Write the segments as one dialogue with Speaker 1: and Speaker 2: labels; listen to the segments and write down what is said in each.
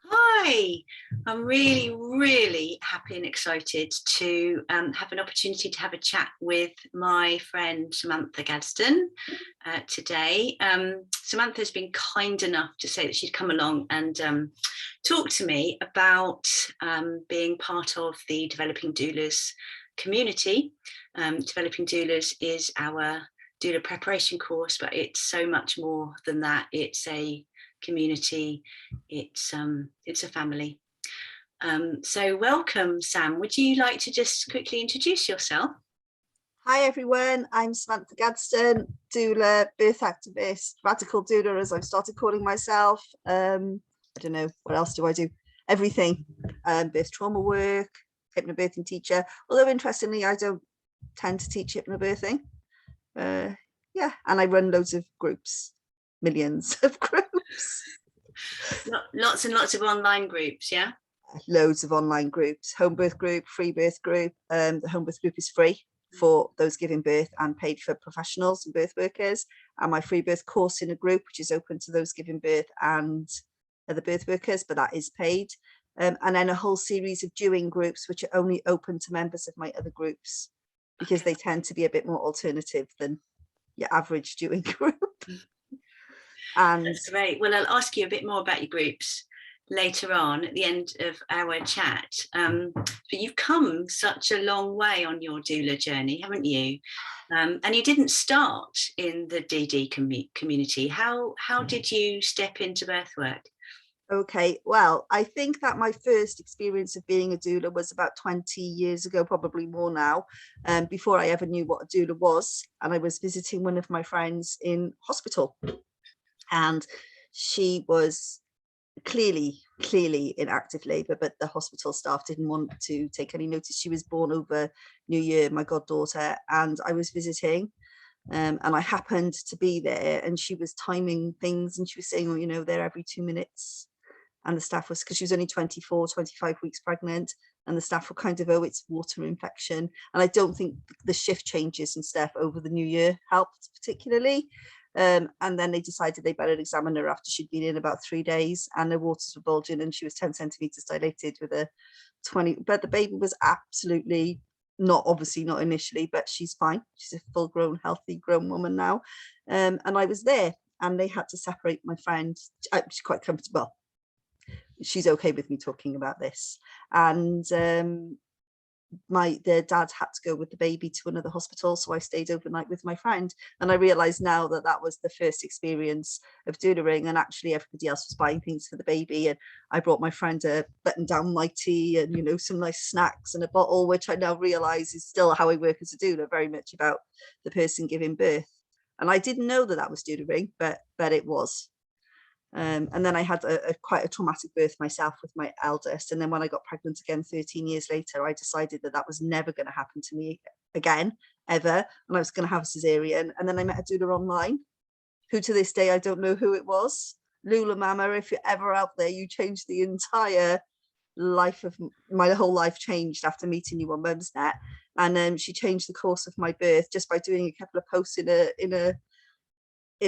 Speaker 1: Hi, I'm really happy and excited to have an opportunity to have a chat with my friend Samantha Gadsden today. Samantha's been kind enough to say that she'd come along and talk to me about being part of the Developing Doulas community. Developing Doulas is our doula preparation course, but it's so much more than that. It's a community, it's a family. So welcome, Sam. Would you like to just quickly introduce yourself?
Speaker 2: Hi everyone, I'm Samantha Gadsden, doula, birth activist, radical doula as I've started calling myself. I don't know, what else do I do? Everything. Birth trauma work, hypnobirthing teacher, although interestingly I don't tend to teach hypnobirthing. Yeah, and I run loads of groups, millions of groups.
Speaker 1: Lots and lots of online groups, yeah?
Speaker 2: Loads of online groups, home birth group, free birth group. The home birth group is free for those giving birth and paid for professionals and birth workers. And my free birth course in a group, which is open to those giving birth and the birth workers, but that is paid. And then a whole series of doing groups, which are only open to members of my other groups, because they tend to be a bit more alternative than your average doing group. And
Speaker 1: that's great. Well, I'll ask you a bit more about your groups later on at the end of our chat. But you've come such a long way on your doula journey, haven't you? And you didn't start in the DD community. How did you step into birth work?
Speaker 2: Okay, well, I think that my first experience of being a doula was about 20 years ago, probably more now, before I ever knew what a doula was. And I was visiting one of my friends in hospital, and she was clearly in active labour, but the hospital staff didn't want to take any notice. She was born over New Year, my goddaughter, and I was visiting. And I happened to be there, and she was timing things, and she was saying, oh, you know, they're every 2 minutes. And the staff was, because she was only 24, 25 weeks pregnant, and the staff were kind of, oh, it's water infection. And I don't think the shift changes and stuff over the New Year helped particularly. And then they decided they better examine her after she'd been in about 3 days, and her waters were bulging, and she was 10 centimeters dilated with a 20, but the baby was absolutely not, obviously not initially, but she's fine. She's a full grown, healthy grown woman now. And I was there, and they had to separate my friend. She's quite comfortable. She's okay with me talking about this. And their dad had to go with the baby to another hospital, so I stayed overnight with my friend. And I realized now that that was the first experience of doulaing, and actually everybody else was buying things for the baby, and I brought my friend a button down mighty and, you know, some nice snacks and a bottle, which I now realize is still how I work as a doula, very much about the person giving birth. And I didn't know that that was doulaing, but it was. And then I had quite a traumatic birth myself with my eldest. And then when I got pregnant again 13 years later, I decided that that was never going to happen to me again, ever. And I was going to have a cesarean. And then I met a doula online, who to this day, I don't know who it was. Lula Mama, if you're ever out there, you changed the entire life of my whole life changed after meeting you on Mumsnet. And she changed the course of my birth just by doing a couple of posts in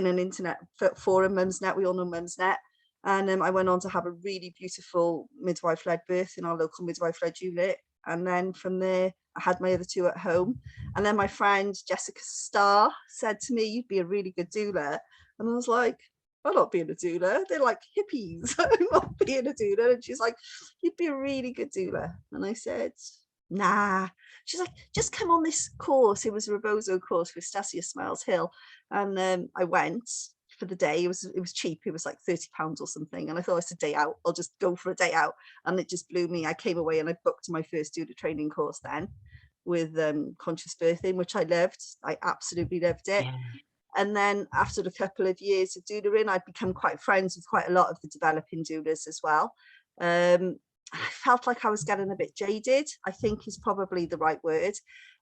Speaker 2: an internet forum, Mumsnet. We all know Mumsnet. And I went on to have a really beautiful midwife-led birth in our local midwife-led unit. And then from there, I had my other two at home. And then my friend Jessica Starr said to me, you'd be a really good doula. And I was like, I'm not being a doula. They're like hippies. I'm not being a doula. And she's like, you'd be a really good doula. And I said, nah. She's like, just come on this course. It was a Rebozo course with Stasia Smiles Hill. And I went for the day. It was cheap. It was like £30 or something. And I thought, it's a day out. I'll just go for a day out. And it just blew me. I came away and I booked my first doula training course then with conscious birthing, which I loved. I absolutely loved it. Yeah. And then after a couple of years of doulaing, I'd become quite friends with quite a lot of the developing doulas as well. I felt like I was getting a bit jaded, I think is probably the right word.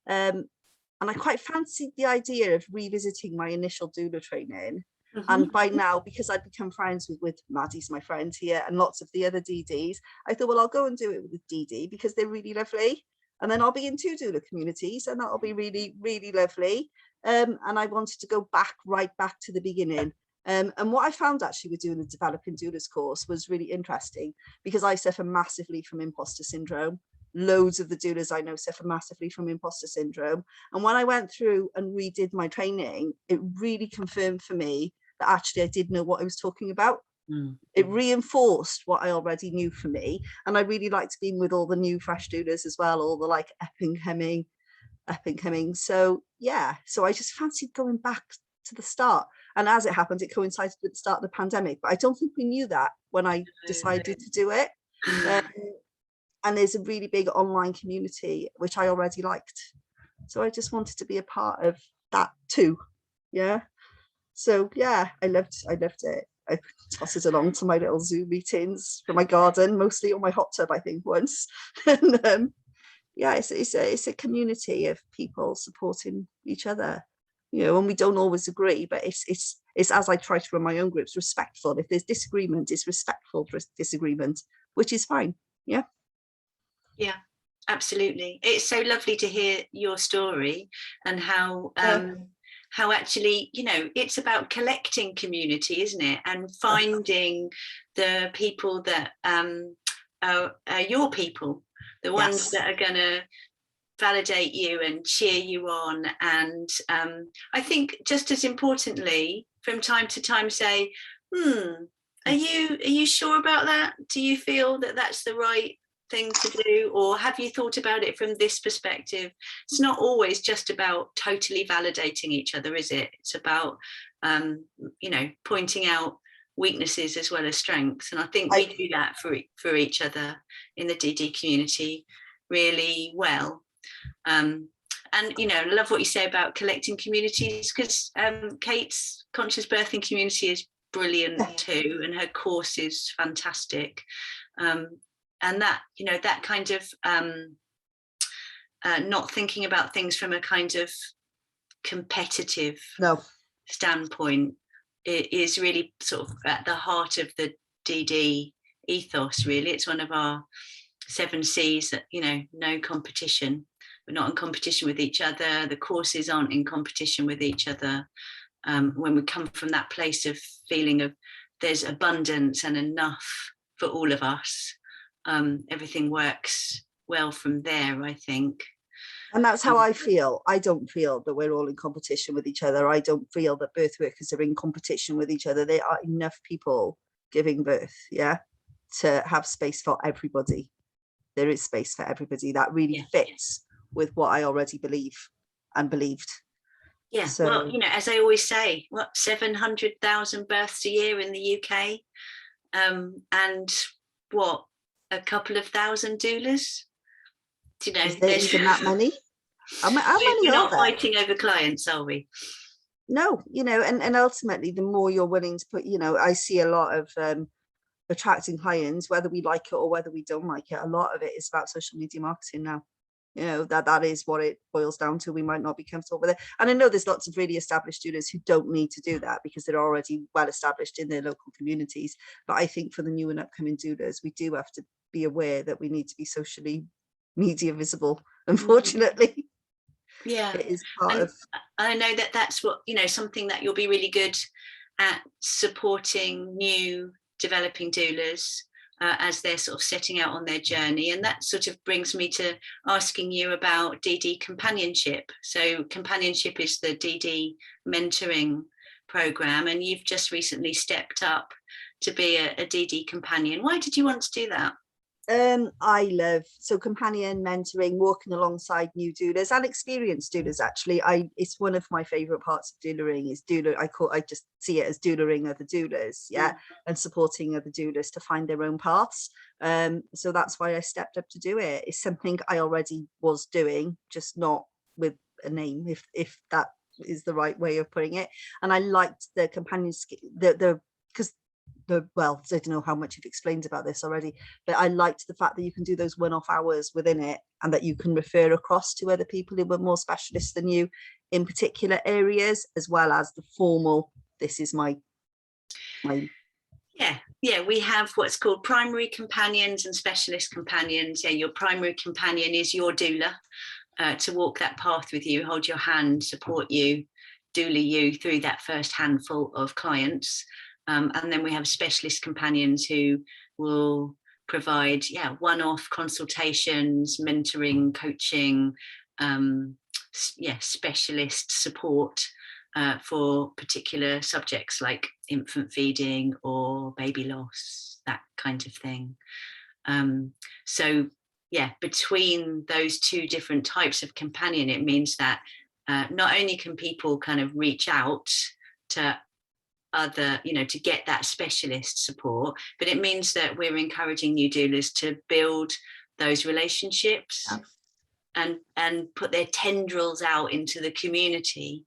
Speaker 2: And I quite fancied the idea of revisiting my initial doula training. Mm-hmm. And by now, because I'd become friends with Maddie's my friend here, and lots of the other DDs, I thought, well, I'll go and do it with DD because they're really lovely. And then I'll be in 2 doula communities, and that'll be really, really lovely. And I wanted to go right back to the beginning. And what I found actually with doing the Developing Doulas course was really interesting, because I suffer massively from imposter syndrome. Loads of the doulas I know suffer massively from imposter syndrome. And when I went through and redid my training, it really confirmed for me that actually I did know what I was talking about. It reinforced what I already knew for me. And I really liked being with all the new fresh doulas as well, all the like up and coming. So yeah, so I just fancied going back to the start. And as it happened, it coincided with the start of the pandemic. But I don't think we knew that when I decided to do it. And there's a really big online community, which I already liked. So I just wanted to be a part of that too. Yeah. So yeah, I loved it. I toss it along to my little Zoom meetings from my garden, mostly on my hot tub, I think, once. And yeah, it's a community of people supporting each other, you know, and we don't always agree, but it's as I try to run my own groups, respectful. If there's disagreement, it's respectful disagreement, which is fine. Yeah.
Speaker 1: Yeah, absolutely. It's so lovely to hear your story and how actually, you know, it's about collecting community, isn't it? And finding the people that are your people, the ones that are going to validate you and cheer you on. And I think just as importantly, from time to time say, are you sure about that? Do you feel that that's the right thing to do, or have you thought about it from this perspective? It's not always just about totally validating each other, is it? It's about you know, pointing out weaknesses as well as strengths, and I think we do that for each other in the DD community really well. And you know, I love what you say about collecting communities, because Kate's conscious birthing community is brilliant too, and her course is fantastic. And that, you know, that kind of not thinking about things from a kind of competitive standpoint is really sort of at the heart of the DD ethos, really. It's one of our 7 C's that, you know, no competition. We're not in competition with each other. The courses aren't in competition with each other. When we come from that place of feeling of there's abundance and enough for all of us, everything works well from there, I think.
Speaker 2: And that's how I feel. I don't feel that we're all in competition with each other. I don't feel that birth workers are in competition with each other. There are enough people giving birth, yeah, to have space for everybody. There is space for everybody. That really fits with what I already believe and believed.
Speaker 1: Yeah, so, well, you know, as I always say, 700,000 births a year in the UK, and what, a couple of thousand doulas? You know,
Speaker 2: is there even that many? How many
Speaker 1: we're
Speaker 2: are
Speaker 1: not
Speaker 2: there?
Speaker 1: fighting over clients, are we?
Speaker 2: No, you know, and ultimately, the more you're willing to put, you know, I see a lot of attracting clients, whether we like it or whether we don't like it. A lot of it is about social media marketing now. You know, that is what it boils down to. We might not be comfortable with it. And I know there's lots of really established doulas who don't need to do that because they're already well established in their local communities. But I think for the new and upcoming doulas, we do have to be aware that we need to be socially media visible, unfortunately.
Speaker 1: Yeah,
Speaker 2: it is part
Speaker 1: and
Speaker 2: of.
Speaker 1: I know that that's what, you know, something that you'll be really good at, supporting new developing doulas as they're sort of setting out on their journey. And that sort of brings me to asking you about DD companionship. So companionship is the DD mentoring program, and you've just recently stepped up to be a DD companion. Why did you want to do that?
Speaker 2: I love companion mentoring, walking alongside new doulas and experienced doulas. Actually, it's one of my favorite parts of doularing is I just see it as doularing other doulas, and supporting other doulas to find their own paths. So that's why I stepped up to do it. It's something I already was doing, just not with a name, if that is the right way of putting it. And I liked the companions, because well, I don't know how much you've explained about this already, but I liked the fact that you can do those one-off hours within it, and that you can refer across to other people who were more specialists than you in particular areas, as well as the formal, this is my
Speaker 1: yeah, we have what's called primary companions and specialist companions. Yeah, your primary companion is your doula, to walk that path with you, hold your hand, support you doula you through that first handful of clients. And then we have specialist companions who will provide one-off consultations, mentoring, coaching, specialist support for particular subjects like infant feeding or baby loss, that kind of thing. So between those two different types of companion, it means that not only can people kind of reach out to other, to get that specialist support, but it means that we're encouraging new doulas to build those relationships and put their tendrils out into the community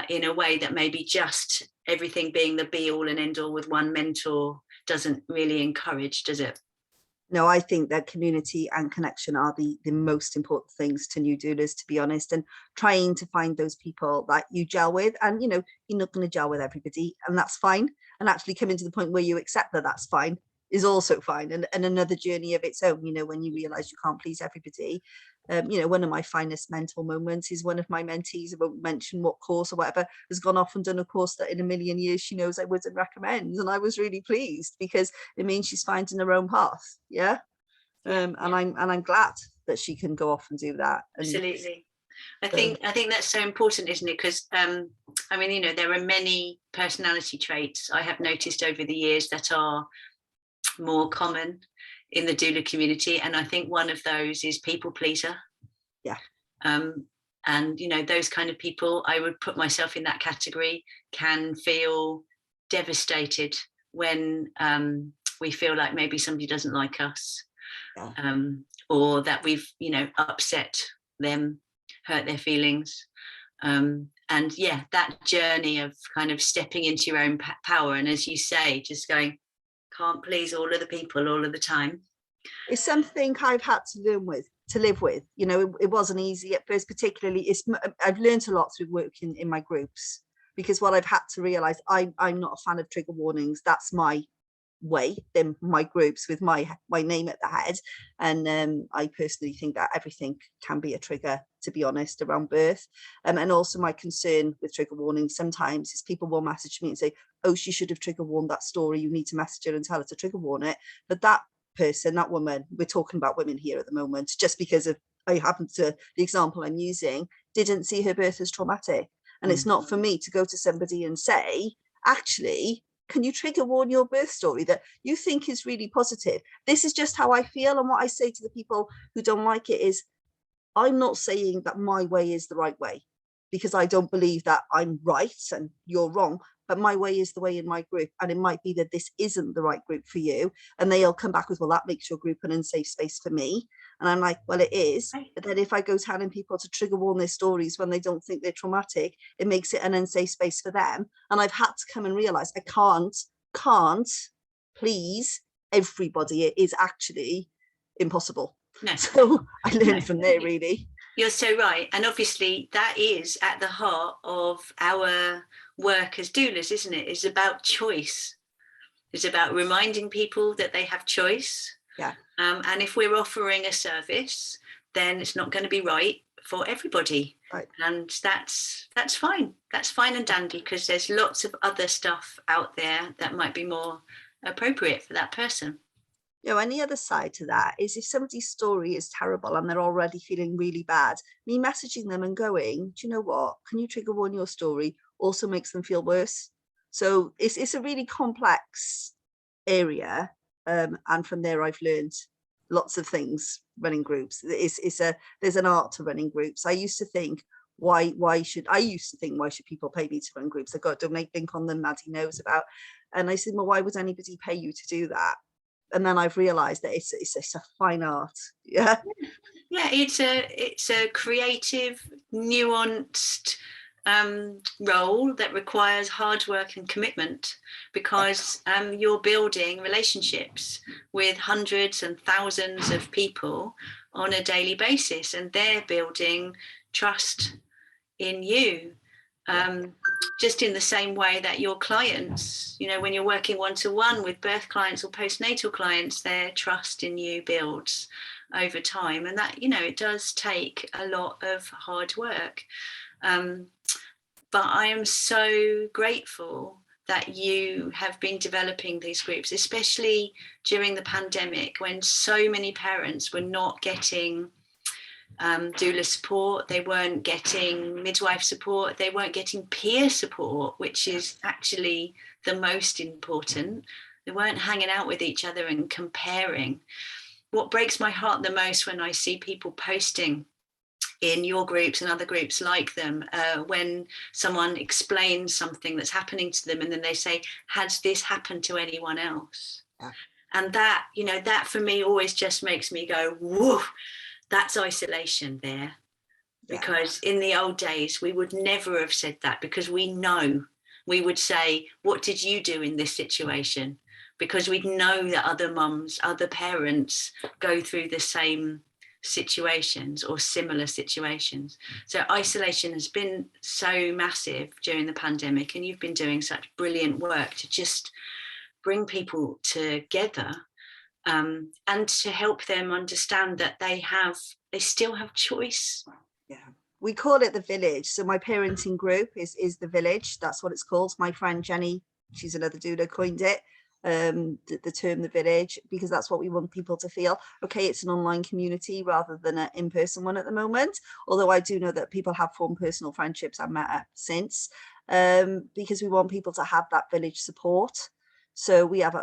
Speaker 1: in a way that maybe just everything being the be all and end all with one mentor doesn't really encourage, does it?
Speaker 2: No, I think that community and connection are the most important things to new doulas, to be honest, and trying to find those people that you gel with. And, you're not going to gel with everybody, and that's fine. And actually coming to the point where you accept that that's fine is also fine. And another journey of its own, when you realize you can't please everybody. One of my finest mental moments is one of my mentees, I won't mention what course or whatever, has gone off and done a course that in a million years she knows I wouldn't recommend. And I was really pleased because it means she's finding her own path. Yeah. And I'm glad that she can go off and do that.
Speaker 1: Absolutely. I think that's so important, isn't it? Because there are many personality traits I have noticed over the years that are more common in the doula community, and I think one of those is people pleaser. And those kind of people, I would put myself in that category, can feel devastated when we feel like maybe somebody doesn't like us, or that we've upset them, hurt their feelings. And that journey of kind of stepping into your own power, and as you say, just going, can't please all of the people all of the time.
Speaker 2: It's something I've had to live with. It wasn't easy at first, particularly. I've learned a lot through working in my groups, because what I've had to realize, I'm not a fan of trigger warnings. That's my way, in my groups with my name at the head. And I personally think that everything can be a trigger, to be honest, around birth. And also my concern with trigger warnings sometimes is people will message me and say, oh, she should have trigger warned that story, you need to message her and tell her to trigger warn it. But that person, that woman, we're talking about women here at the moment, just because of the example I'm using, didn't see her birth as traumatic. And it's not for me to go to somebody and say, actually, can you trigger warn your birth story that you think is really positive? This is just how I feel. And what I say to the people who don't like it is, I'm not saying that my way is the right way, because I don't believe that I'm right and you're wrong, but my way is the way in my group. And it might be that this isn't the right group for you. And they'll come back with, well, that makes your group an unsafe space for me. And I'm like, well, it is. But then if I go telling people to trigger warn their stories when they don't think they're traumatic, it makes it an unsafe space for them. And I've had to come and realize I can't please everybody. It is actually impossible. No. So I learned from there, really.
Speaker 1: You're so right. And obviously that is at the heart of our work as doulas, isn't it? It's about choice. It's about reminding people that they have choice.
Speaker 2: Yeah.
Speaker 1: And if we're offering a service, then it's not going to be right for everybody.
Speaker 2: Right.
Speaker 1: And that's fine. That's fine and dandy, because there's lots of other stuff out there that might be more appropriate for that person.
Speaker 2: And the other side to that is, if somebody's story is terrible and they're already feeling really bad, me messaging them and going, do you know what, can you trigger warn your story, also makes them feel worse. So it's a really complex area. And from there, I've learned lots of things running groups. There's an art to running groups. I used to think, why should people pay me to run groups? I've got a donate link on them, Maddie knows about. And I said, well, why would anybody pay you to do that? And then I've realized that it's a fine art. Yeah,
Speaker 1: it's a creative, nuanced role that requires hard work and commitment, because you're building relationships with hundreds and thousands of people on a daily basis, and they're building trust in you. Just in the same way that your clients, when you're working one-to-one with birth clients or postnatal clients, their trust in you builds over time. And that, it does take a lot of hard work. But I am so grateful that you have been developing these groups, especially during the pandemic when so many parents were not getting doula support, they weren't getting midwife support, they weren't getting peer support, which is actually the most important. They weren't hanging out with each other and comparing. What breaks my heart the most when I see people posting in your groups and other groups like them, when someone explains something that's happening to them and then they say, has this happened to anyone else?
Speaker 2: Yeah.
Speaker 1: And that, you know, that for me always just makes me go, whoa, that's isolation there.
Speaker 2: Yeah.
Speaker 1: Because in the old days, we would never have said that, because we know, we would say, what did you do in this situation? Because we'd know that other mums, other parents go through the same situations or similar situations. So isolation has been so massive during the pandemic, and you've been doing such brilliant work to just bring people together, and to help them understand that they still have choice.
Speaker 2: Yeah, we call it the village. So my parenting group is the village. That's what it's called. My friend Jenny, she's another doula, coined it, the term the village, because that's what we want people to feel. Okay, it's an online community rather than an in-person one at the moment, although I do know that people have formed personal friendships and met up since, because we want people to have that village support. So we have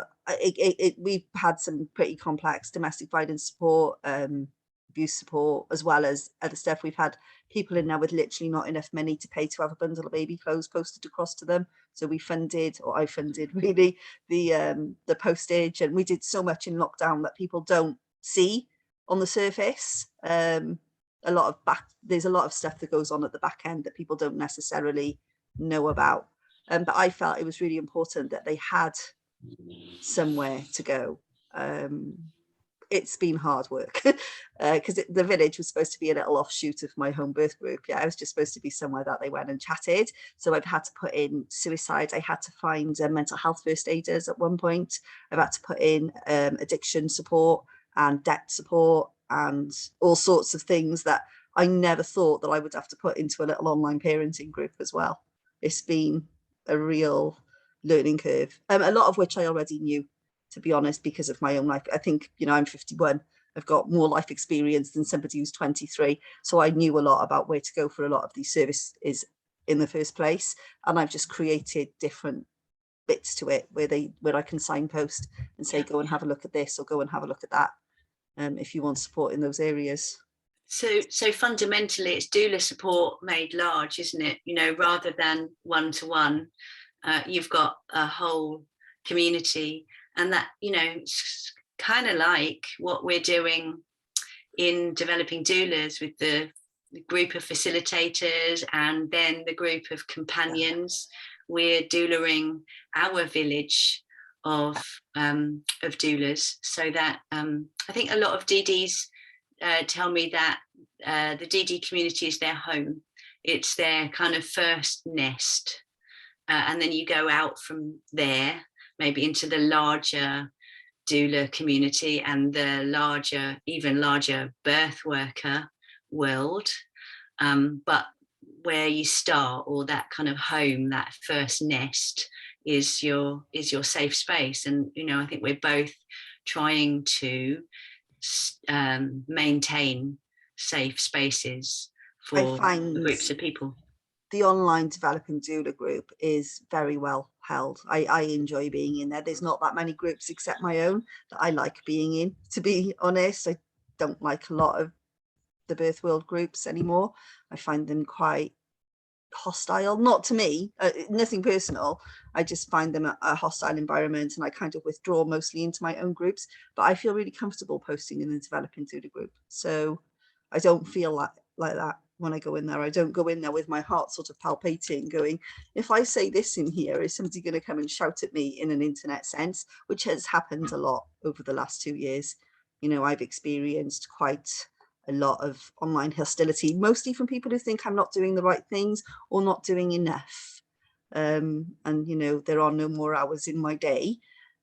Speaker 2: we've had some pretty complex domestic violence support, abuse support, as well as other stuff. We've had people in there with literally not enough money to pay to have a bundle of baby clothes posted across to them. So we funded, or I funded really, the postage, and we did so much in lockdown that people don't see on the surface. There's a lot of stuff that goes on at the back end that people don't necessarily know about. But I felt it was really important that they had somewhere to go. It's been hard work, because the village was supposed to be a little offshoot of my home birth group. Yeah, I was just supposed to be somewhere that they went and chatted. So I've had to put in suicide. I had to find mental health first aiders at one point. I've had to put in addiction support and debt support and all sorts of things that I never thought that I would have to put into a little online parenting group as well. It's been a real learning curve, a lot of which I already knew, to be honest, because of my own life. I think, you know, I'm 51. I've got more life experience than somebody who's 23. So I knew a lot about where to go for a lot of these services in the first place. And I've just created different bits to it where I can signpost and say, go and have a look at this, or go and have a look at that, if you want support in those areas.
Speaker 1: So fundamentally, it's doula support made large, isn't it? You know, rather than one-to-one, you've got a whole community. And that, you know, it's kind of like what we're doing in Developing Doulas with the group of facilitators and then the group of companions. We're doulaing our village of doulas, so that I think a lot of DDs tell me that the DD community is their home. It's their kind of first nest. And then you go out from there, maybe into the larger doula community and the even larger birth worker world. But where you start, or that kind of home, that first nest, is your safe space. And, you know, I think we're both trying to maintain safe spaces for groups of people.
Speaker 2: The online Developing Doula group is very well held. I enjoy being in there. There's not that many groups except my own that I like being in, to be honest. I don't like a lot of the birth world groups anymore. I find them quite hostile, not to me, nothing personal. I just find them a hostile environment, and I kind of withdraw mostly into my own groups. But I feel really comfortable posting in the Developing Doula group. So I don't feel like that when I go in there. I don't go in there with my heart sort of palpitating, going, if I say this in here, is somebody going to come and shout at me in an internet sense, which has happened a lot over the last 2 years. You know, I've experienced quite a lot of online hostility, mostly from people who think I'm not doing the right things or not doing enough. And, you know, there are no more hours in my day.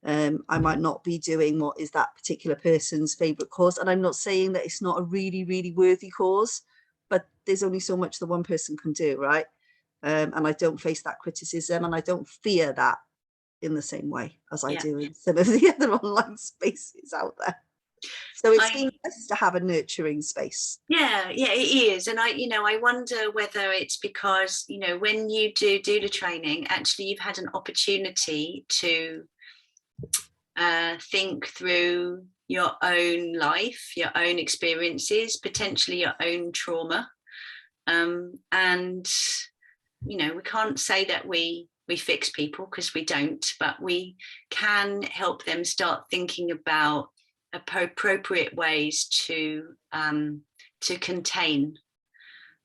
Speaker 2: I might not be doing what is that particular person's favorite cause. And I'm not saying that it's not a really, really worthy cause, but there's only so much that one person can do, right? and I don't face that criticism, and I don't fear that in the same way as I
Speaker 1: Yeah.
Speaker 2: do in some of the other online spaces out there. So it's
Speaker 1: I,
Speaker 2: been nice to have a nurturing space.
Speaker 1: yeah, it is. And I wonder whether it's because, when you do doula training, actually you've had an opportunity to think through your own life, your own experiences, potentially your own trauma. And, we can't say that we fix people, because we don't, but we can help them start thinking about appropriate ways to contain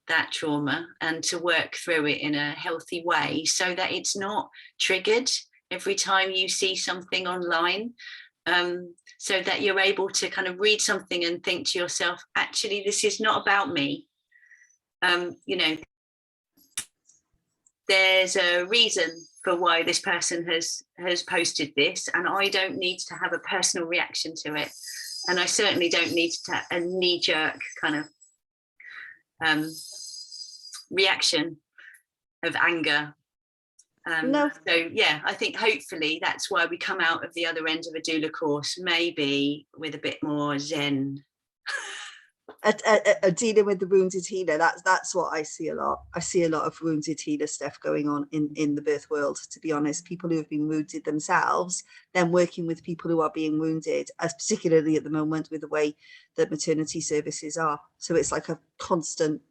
Speaker 1: that trauma and to work through it in a healthy way, so that it's not triggered every time you see something online, so that you're able to kind of read something and think to yourself, actually, this is not about me. There's a reason for why this person has posted this, and I don't need to have a personal reaction to it, and I certainly don't need to a knee-jerk kind of reaction of anger.
Speaker 2: No.
Speaker 1: So yeah, I think hopefully that's why we come out of the other end of a doula course, maybe with a bit more zen.
Speaker 2: Dealing with the wounded healer, that's what I see a lot. I see a lot of wounded healer stuff going on in the birth world, to be honest. People who have been wounded themselves, then working with people who are being wounded, as particularly at the moment with the way that maternity services are. So it's like a constant,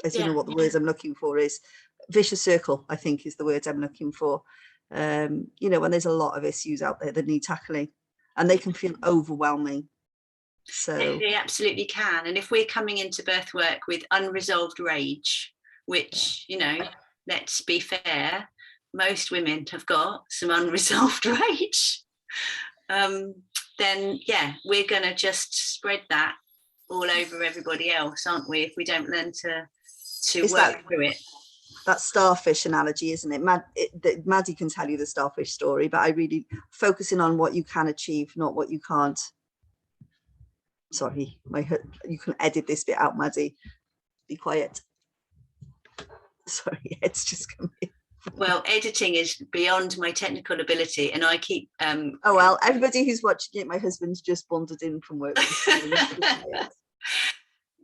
Speaker 2: I don't know what the word I'm looking for is, vicious circle, I think is the word I'm looking for. When there's a lot of issues out there that need tackling, and they can feel overwhelming. So
Speaker 1: they absolutely can. And if we're coming into birth work with unresolved rage, which, let's be fair, most women have got some unresolved rage, then yeah, we're going to just spread that all over everybody else, aren't we, if we don't learn to work through it.
Speaker 2: That starfish analogy, isn't it? Maddie can tell you the starfish story, but I really focusing on what you can achieve, not what you can't. Sorry, you can edit this bit out, Maddie. Be quiet. Sorry, it's just coming.
Speaker 1: Well, editing is beyond my technical ability, and I keep.
Speaker 2: Oh well, everybody who's watching it, my husband's just wandered in from work.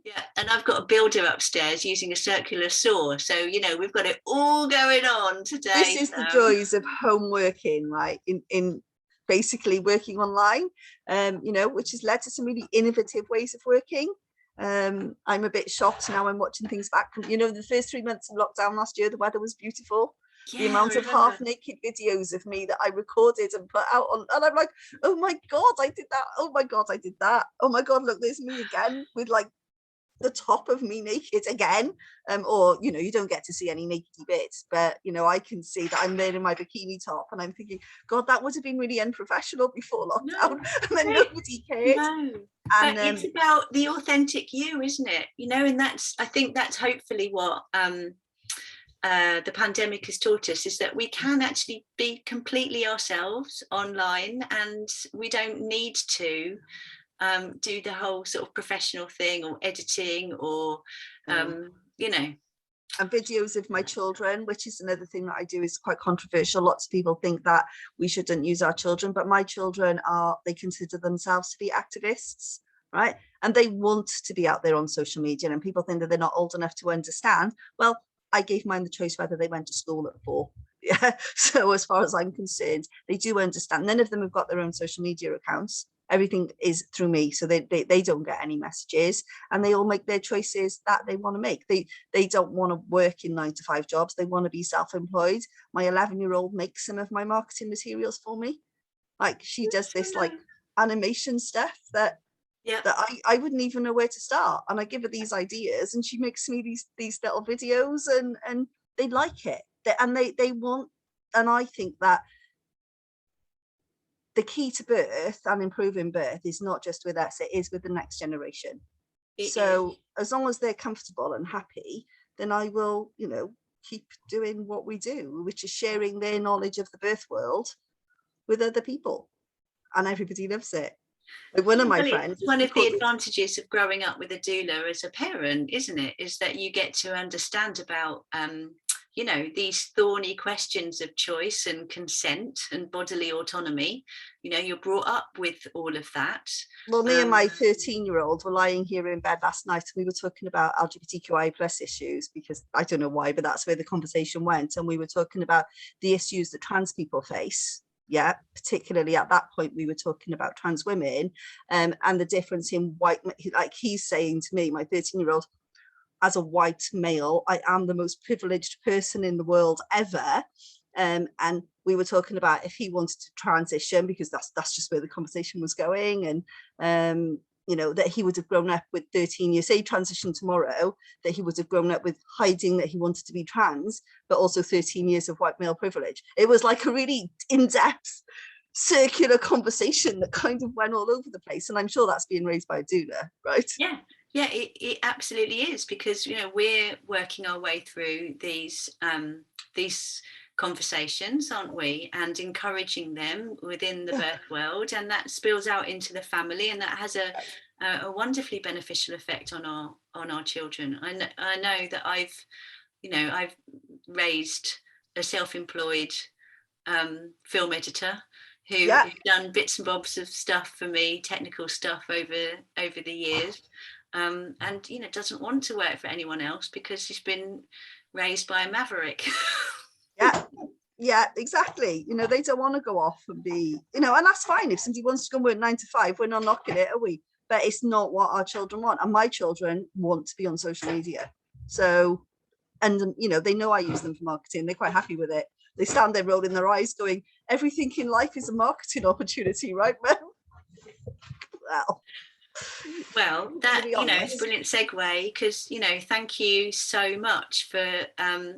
Speaker 1: Yeah, and I've got a builder upstairs using a circular saw, so we've got it all going on today.
Speaker 2: This is the joys of home working, right? In basically working online, which has led to some really innovative ways of working. I'm a bit shocked now. I'm watching things back from, the first 3 months of lockdown last year, the weather was beautiful. Yeah, the amount of half naked videos of me that I recorded and put out on, and I'm like, oh my God, I did that. Oh my God, I did that. Oh my God, look, there's me again with like the top of me naked again, or you don't get to see any naked bits, but I can see that I'm there in my bikini top, and I'm thinking, God, that would have been really unprofessional before lockdown. And then nobody cared.
Speaker 1: No. And it's about the authentic you, isn't it? And I think that's hopefully what the pandemic has taught us, is that we can actually be completely ourselves online, and we don't need to do the whole sort of professional thing or editing or and
Speaker 2: videos of my children, which is another thing that I do, is quite controversial. Lots of people think that we shouldn't use our children, but my children they consider themselves to be activists, right? And they want to be out there on social media, and people think that they're not old enough to understand. Well, I gave mine the choice whether they went to school at 4. Yeah. So as far as I'm concerned, they do understand. None of them have got their own social media accounts. Everything is through me, so they don't get any messages, and they all make their choices that they want to make. They don't want to work in 9-to-5 jobs. They want to be self-employed. My 11-year-old makes some of my marketing materials for me. Like, she does this like animation stuff that I wouldn't even know where to start, and I give her these ideas, and she makes me these little videos, and they like it, and they want. And I think that the key to birth and improving birth is not just with us, it is with the next generation. So as long as they're comfortable and happy, then I will, keep doing what we do, which is sharing their knowledge of the birth world with other people, and everybody loves it. Like one of my
Speaker 1: Well,
Speaker 2: friends,
Speaker 1: it's one of the
Speaker 2: called,
Speaker 1: advantages of growing up with a doula as a parent, isn't it? Is that you get to understand about, you know, these thorny questions of choice and consent and bodily autonomy. You know, you're brought up with all of that.
Speaker 2: well, me and my 13-year-old were lying here in bed last night, and we were talking about LGBTQI plus issues, because I don't know why, but that's where the conversation went. And we were talking about the issues that trans people face. Yeah, particularly at that point, we were talking about trans women, and the difference in white, like he's saying to me, my 13-year-old, as a white male, I am the most privileged person in the world ever. And we were talking about if he wanted to transition, because that's just where the conversation was going. And you know, that he would have grown up with 13 years, say he transitioned tomorrow, that he would have grown up with hiding that he wanted to be trans, but also 13 years of white male privilege. It was like a really in-depth circular conversation that kind of went all over the place. And I'm sure that's being raised by a doula, right?
Speaker 1: Yeah, it absolutely is, because, you know, we're working our way through these conversations, aren't we, and encouraging them within the birth world, and that spills out into the family, and that has a wonderfully beneficial effect on our children. I know that I've raised a self-employed film editor who's done bits and bobs of stuff for me, technical stuff over the years, and you know, doesn't want to work for anyone else because she's been raised by a maverick.
Speaker 2: Yeah, exactly. You know, they don't want to go off and be, you know, and that's fine. If somebody wants to go and work 9 to 5, we're not knocking it, are we? But it's not what our children want. And my children want to be on social media. So, and you know, they know I use them for marketing. They're quite happy with it. They stand there rolling their eyes going, everything in life is a marketing opportunity, right, Mel?
Speaker 1: Well, that, you know, it's a brilliant segue, because, you know, thank you so much for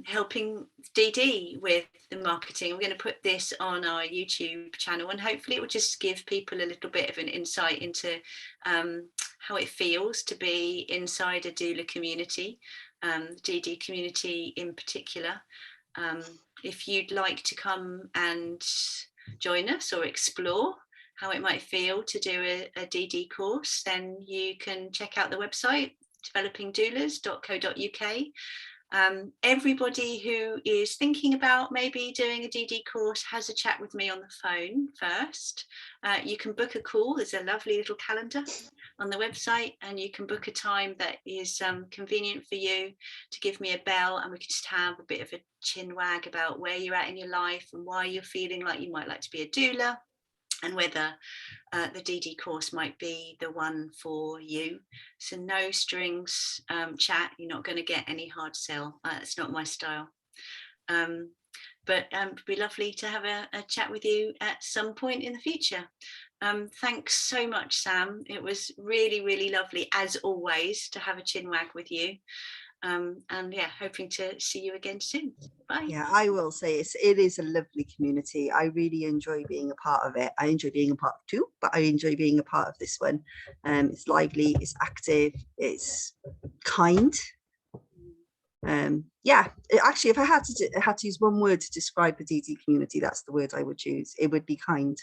Speaker 1: helping DD with the marketing. We're going to put this on our YouTube channel, and hopefully it will just give people a little bit of an insight into how it feels to be inside a doula community, DD community in particular. If you'd like to come and join us or explore how it might feel to do a DD course, then you can check out the website, developingdoulas.co.uk. Everybody who is thinking about maybe doing a DD course has a chat with me on the phone first. You can book a call. There's a lovely little calendar on the website, and you can book a time that is convenient for you to give me a bell, and we can just have a bit of a chin wag about where you're at in your life and why you're feeling like you might like to be a doula, and whether the DD course might be the one for you. So no strings chat. You're not going to get any hard sell. It's not my style. But it'd be lovely to have a chat with you at some point in the future. Thanks so much, Sam. It was really, really lovely, as always, to have a chin wag with you. And yeah, hoping to see you again soon. Bye.
Speaker 2: Yeah, I will say it is a lovely community. I really enjoy being a part of it. I enjoy being a part of two, but I enjoy being a part of this one. It's lively, it's active, it's kind. Yeah, actually, if I had to use one word to describe the DD community, that's the word I would use. It would be kind.